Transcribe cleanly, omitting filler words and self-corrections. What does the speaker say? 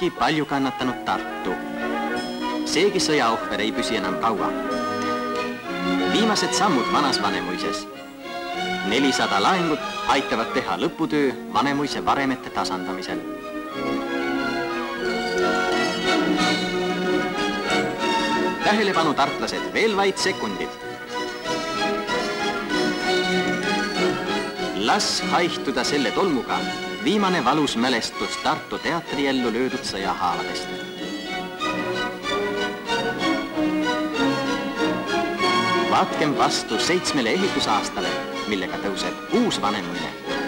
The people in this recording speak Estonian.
ongi palju kannatanud Tartu. Seegi sõjaohver ei püsi enam kaua. Viimased sammud vanas Vanemuises. 400 laengut aitavad teha lõputöö Vanemuise varemete tasandamisel. Tähelepanu tartlased, veel vaid sekundid. Las haihtuda selle tolmuga viimane valus mälestus Tartu teatri ellu löödud sõjahaavadest. Vaatkem vastu 7 ehitusaastale, millega tõuseb uus Vanemuine.